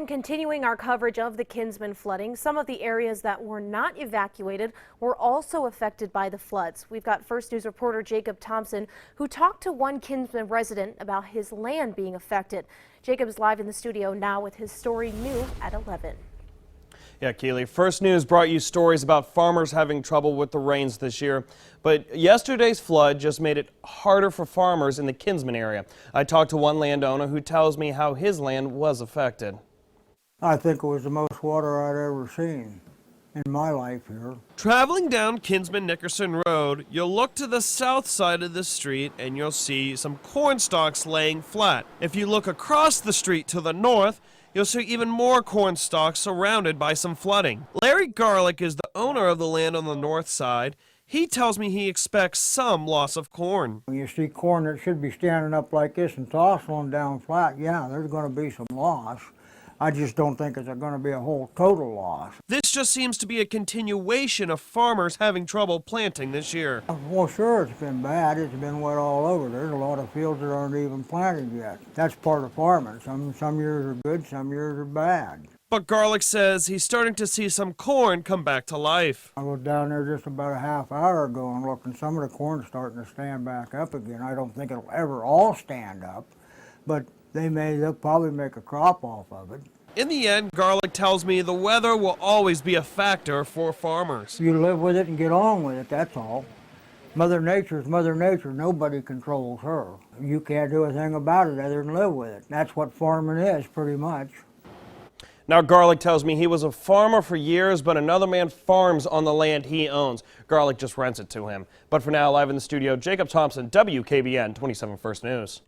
And continuing our coverage of the Kinsman flooding, some of the areas that were not evacuated were also affected by the floods. We've got First News reporter Jacob Thompson, who talked to one Kinsman resident about his land being affected. Jacob is live in the studio now with his story new at 11. Yeah, Keely, First News brought you stories about farmers having trouble with the rains this year, but yesterday's flood just made it harder for farmers in the Kinsman area. I talked to one landowner who tells me how his land was affected. I think it was the most water I'd ever seen in my life here. Traveling down Kinsman-Nickerson Road, you'll look to the south side of the street and you'll see some corn stalks laying flat. If you look across the street to the north, you'll see even more corn stalks surrounded by some flooding. Larry Garlick is the owner of the land on the north side. He tells me he expects some loss of corn. When you see corn that should be standing up like this and tossing down flat, yeah, there's going to be some loss. I just don't think it's going to be a whole total loss. This just seems to be a continuation of farmers having trouble planting this year. Well, sure, it's been bad. It's been wet all over. There's a lot of fields that aren't even planted yet. That's part of farming. Some years are good, some years are bad. But Garlick says he's starting to see some corn come back to life. I was down there just about a half hour ago and looked, and some of the corn's starting to stand back up again. I don't think it'll ever all stand up, but they'll probably make a crop off of it. In the end, Garlick tells me the weather will always be a factor for farmers. You live with it and get on with it, that's all. Mother Nature's Mother Nature. Nobody controls her. You can't do a thing about it other than live with it. That's what farming is, pretty much. Now, Garlick tells me he was a farmer for years, but another man farms on the land he owns. Garlick just rents it to him. But for now, live in the studio, Jacob Thompson, WKBN 27 First News.